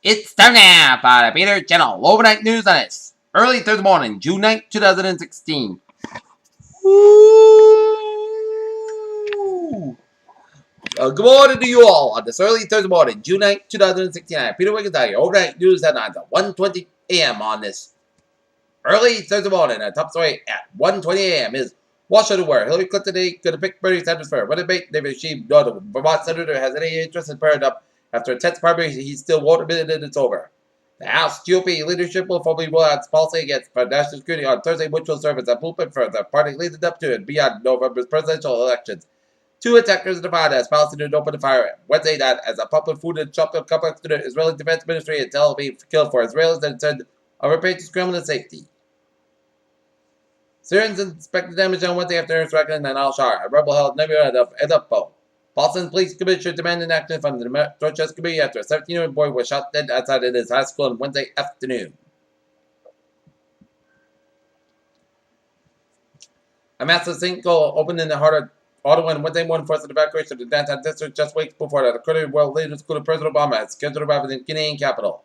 It's time now for the Peter Channel overnight news on this early Thursday morning, June 9th, 2016. Woo! Good morning to you all on this early Thursday morning, June 9th, 2016. I'm Peter Wiggins, your overnight news headlines at 1:20 a.m. on this early Thursday morning. Our top story at 1:20 a.m. is Washington, where Hillary Clinton today could pick Bernie Sanders for a debate. David Sheep, the Vermont senator, has any interest in pairing up after a tense primary. He still won't admit it. It's over. The House GOP leadership will probably roll out its policy against national security on Thursday, which will serve as a blueprint for the party leading up to and beyond November's presidential elections. Two attackers defied as Palestinians opened fire Wednesday night as a public food and shopping complex to the Israeli Defense Ministry in Tel Aviv killed for Israelis and said a repair to criminal safety. Syrians inspected damage on Wednesday after striking in al-Shar, a rebel-held neighborhood of Aleppo. Boston Police Commissioner demanded action from the Dorchester Committee after a 17-year-old boy was shot dead outside of his high school on Wednesday afternoon. A massive sinkhole opened in the heart of Ottawa on Wednesday morning, forced the evacuation of the downtown district just weeks before that. According to world leaders, including President Obama, had scheduled to arrive in the Guinean capital.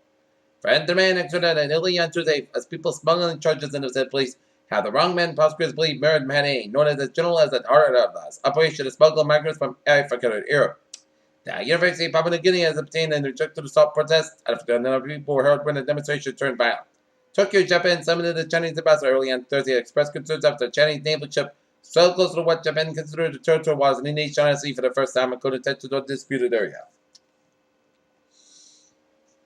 Friend demand extradited in Italy on Tuesday as people smuggling charges into said police have the wrong men prosecutors believe married Manet, known as the general as an heart of the operation to smuggle migrants from Africa to Europe. The University of Papua New Guinea has obtained and rejected the stop protests after a number of people were hurt when the demonstration turned violent. Tokyo, Japan summoned the Chinese ambassador early on Thursday and expressed concerns after a Chinese naval ship sailed close to what Japan considered a territorial waters in Indian China Sea for the first time and could attend to the disputed area.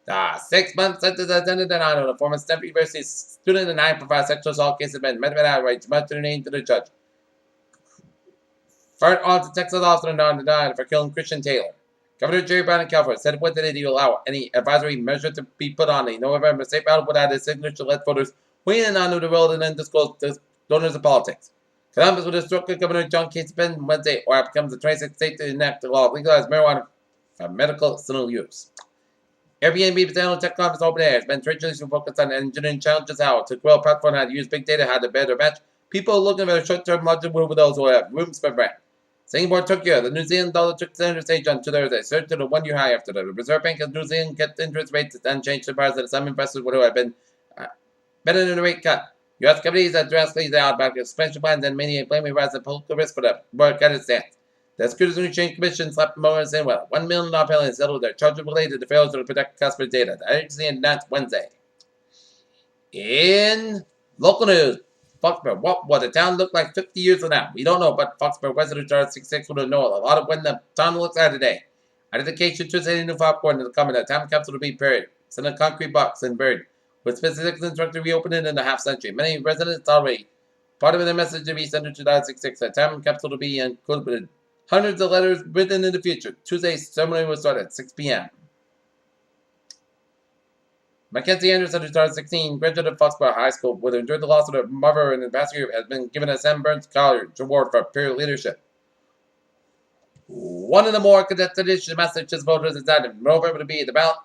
The 6-month sentence has ended in honor of a former Stanford University student and high-profile sexual assault case has been met with outrage, much to the name to the judge. Fired on to Texas officer denied for killing Christian Taylor. Governor Jerry Brown of California said Wednesday he will allow any advisory measure to be put on a November safe ballot without his signature let voters weigh in on the relevant and disclose donors of politics. Columbus will instruct Governor John Kasich Wednesday or it becomes the 26th state to enact the law of legalize marijuana for medicinal use. Airbnb Potential Tech Conference Open Air has been traditionally focused on engineering challenges how to grow a platform, how to use big data, how to better match people looking for a short-term margin with those who have rooms for rent. Singapore, Tokyo, the New Zealand dollar took the center stage on Thursday, surged to the one-year high after the Reserve Bank of New Zealand kept interest rates unchanged, surprised that some investors would have been better than the rate cut. U.S. companies have drastically out about expansion plans and many blaming rise in political risk for the boycotted stance. The Securities and Exchange Commission slapped Morgan in well, $1 million penalty settled their charges related to failures to protect customer data. The agency announced Wednesday. In local news, Foxborough, what will the town look like 50 years from now? We don't know, but Foxborough residents are 66 will know a lot of when the town looks like today. Identification Tuesday in New Foxborough in the coming, the time capsule will be buried. It's in a concrete box and buried, with specific instructions to reopen it in a half century. Many residents already part of the message to be sent to 2066. The time capsule will be included. Hundreds of letters written in the future. Tuesday's ceremony will start at 6 p.m. Mackenzie Anderson, who started 16, graduated of Foxborough High School, would endure the loss of her mother and the past year, has been given a Sam Burns College Award for peer leadership. One of the more contested issues Massachusetts voters decided in November to be the ballot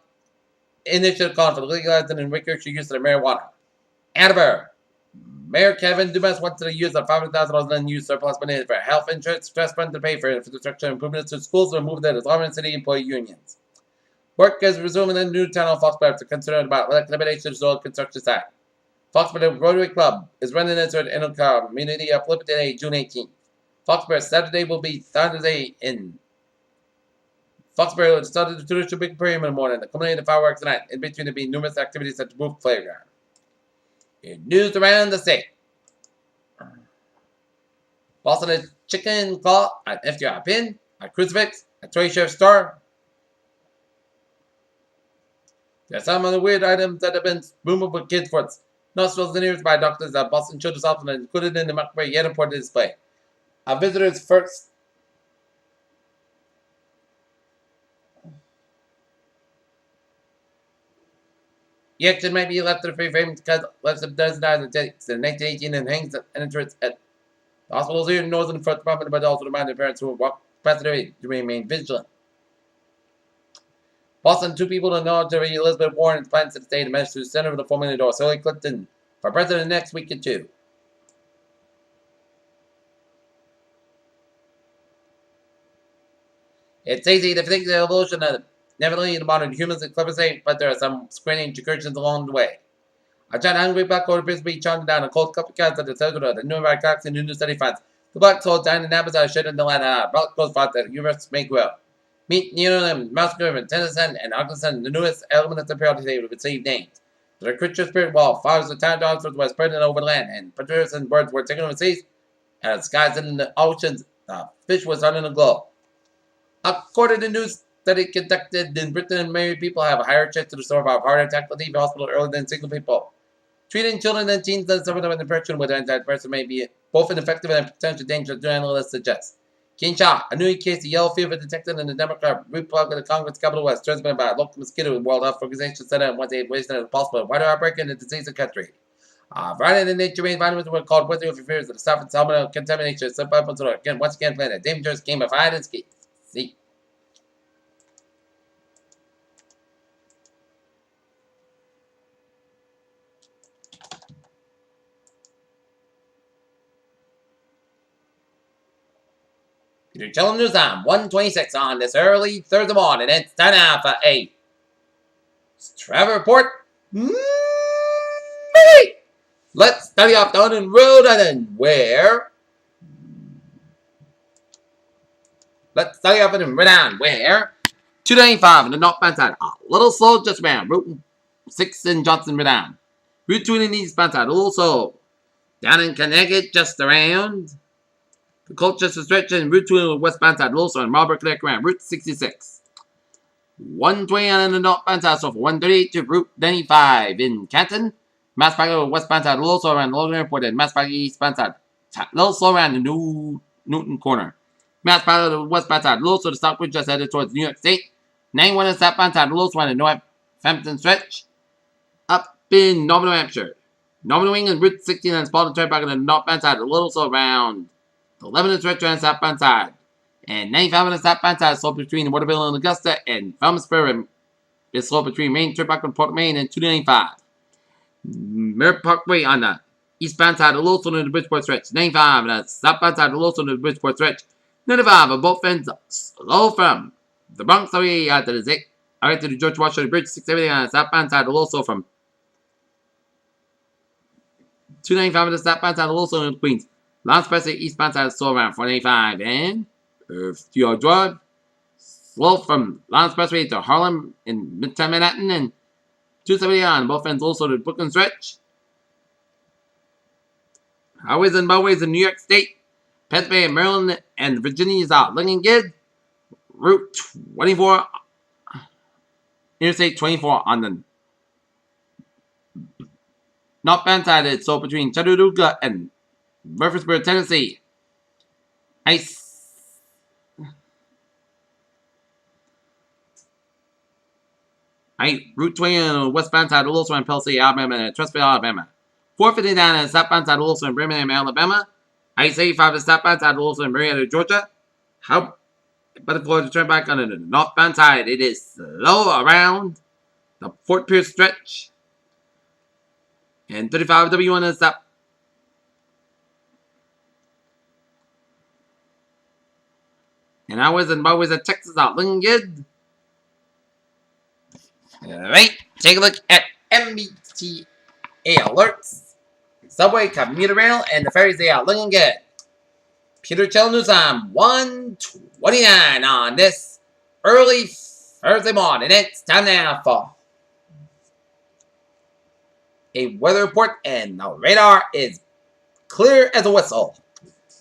initiative calling for legalizing and recreational use of marijuana. Attleboro. Mayor Kevin Dumas wants to use the $500,000 unused surplus money for health insurance trust fund to pay for infrastructure improvements to schools and remove the Islamic City employee unions. Work is resuming in Newtown on Foxborough after concern about elimination of the construction site. Foxborough Rotary Club is running its community uplift today, June 18th. Foxborough Saturday will be Saturday in Foxborough started the traditional big parade in the morning, accommodating the fireworks tonight. In between there will be numerous activities at the roof playground. In news around the state. Boston chicken claw, an FDR pin, a crucifix, a toy sheriff star. There are some other weird items that have been rumored with kids for nostrils and ears by doctors at Boston Children's Hospital and included in the microwave yet important display. A visitor's first. The action might be left to the free frame because less than a dozen times in 1918 and hangs at entrance at the hospitals here in Northern First Department, but also remind their parents who walk past the way to remain vigilant. Boston, two people to know to Elizabeth Warren's plans to stay to manage to the center of the 4 million dollars. Hillary Clinton for president next week or two. It's easy to think the evolution of Nevertheless, the modern humans are clever safe, but there are some strange incursions along the way. A giant hungry black coat appears to be chomping down a cold cup of cats at the center of the new cocks and new study funds. The black soul giant and nabas are shit in the land black goes fought that the universe may grow. Meet Neonym, Musgrave, and Tennyson, and Augustin, the newest element of the periodicity with received names. The creature spirit wall, fathers of town dogs were spreading over the land, and predators and birds were taken overseas, and the skies and the oceans, the fish was under the glow. According to news study conducted in Britain, married people have a higher chance to survive a heart attack or leave the hospital earlier than single people. Treating children and teens that suffer from infection with antidepressants may be both ineffective and potentially dangerous, analysts suggest. Kinshasa, a new case of yellow fever detected in the Republican Congress Capital West, transmitted by a local mosquito. The World Health Organization said on Wednesday, wasted as possible a wider outbreak in the disease country. Friday, the nature rain vitamins were called weather fears of the south and salmonella contamination. Again, once again, playing a dangerous game of hide and seek. Peter Chillin News on 126 on this early Thursday morning. It's time now for a travel report. Let's study off down in Rhode Island, where. Let's study off in Rhode Island, where 295 in the northbound side, a little slow just around Route 6 in Johnson, Rhode Island. Route 2 in the eastbound side, a little slow. Down in Connecticut, just around the Colchester stretch and Route 2 in the westbound side, also in Marlborough, Connecticut, around Route 66. 120 on the northbound side, so for 138 to Route 95 in Canton. Mass Park westbound side, a little slow around the Logan Airport, and Mass Park eastbound side, a little slow around the New Newton corner. Mass Park westbound side, a little slow to Stockbridge, just headed towards New York State. 91 on the southbound side, a little slow on the Northampton stretch. Up in Northern New Hampshire. Northern New England, Route 16 on Spalding Turnpike on the northbound side, a little slow around the 11 stretch on the southbound side. And 95 on the southbound side, slow between Waterville and Augusta, and Falmouth is slow between Maine Turnpike and Port Maine and 295. Merritt Parkway on the eastbound side, a little slow to the Bridgeport stretch. 95 on the southbound side, a little slow to the Bridgeport stretch. 95 on both ends, slow from the Bronx away out to the George Washington Bridge. 670 on the southbound side, a little slow from 295 on the southbound side, a little slow in Queens. Lance Presley eastbound side, slow around 495 and Steel Drive. Slow from Lance Presley to Harlem in Midtown Manhattan and 270 on both ends, also to Brooklyn stretch. Highways and byways in New York State, Pennsylvania, Maryland, and Virginia is out. Looking good. Route 24, Interstate 24 on the northbound side. It's so between Chattanooga and Murfreesboro, Tennessee. Ice. Route 20 on the westbound side, also in Pell City, Alabama, and Trussville, Alabama. 459 on the southbound side, also in Birmingham, Alabama. I-85 on the southbound side, also in Marietta, Georgia. How about the Florida Turnpike on the northbound side? It is slow around the Fort Pierce stretch. And 35W on the south. And hours and byways of Texas are looking good. Alright, take a look at MBTA alerts. Subway, commuter rail, and the ferries, they are looking good. Peter Chill News on 129 on this early Thursday morning. It's time now for a weather report, and the radar is clear as a whistle.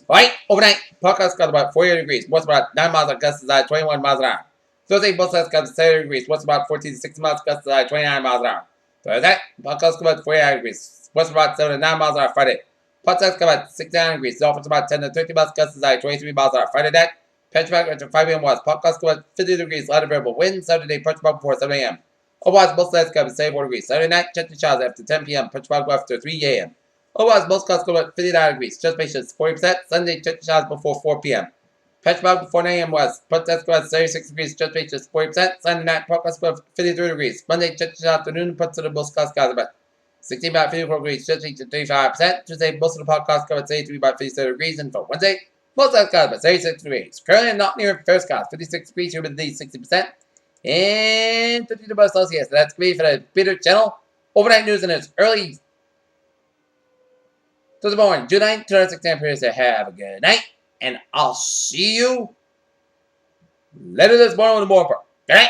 Alright, overnight, podcast got about 48 degrees. What's about 9 miles an hour, gusts at 21 miles an hour. Thursday, both sides got 30 degrees. What's about 14 to 16 miles, gusts at 29 miles an hour. Thursday, podcast got about 48 degrees. What's about 7 to 9 miles an hour. Friday, podcast got about 69 degrees. Dolphins about 10 to 30 miles, gusts at 23 miles an hour. Friday night, Petrified after 5 a.m. was podcast got about 50 degrees. Light variable wind. Saturday, Petrified before 7 a.m. Otherwise, both sides got about 74 degrees. Saturday night, chance showers after 10 p.m. Petrified after 3 a.m. Otherwise, most clouds go about 59 degrees. Just patience 40%. Sunday, chance showers before 4 p.m. Petrified before 9 a.m. was podcast go at 36 degrees. Just patience 40%. Sunday night, podcast go at 53 degrees. Monday, chance afternoon, puts to the most clouds got about 16 about 54 degrees. Just patience 35%. Tuesday, most of the podcast go at 33 about 57 degrees. And for Wednesday, most clouds got about 36 degrees. Currently not near first clouds, 56 degrees. Humidity 60%. and 50 degrees Celsius. That's going to be for the Peter channel. Overnight news and it's early to the morning. June 9th, 2016 period. So have a good night, and I'll see you later this morning with more. Good night.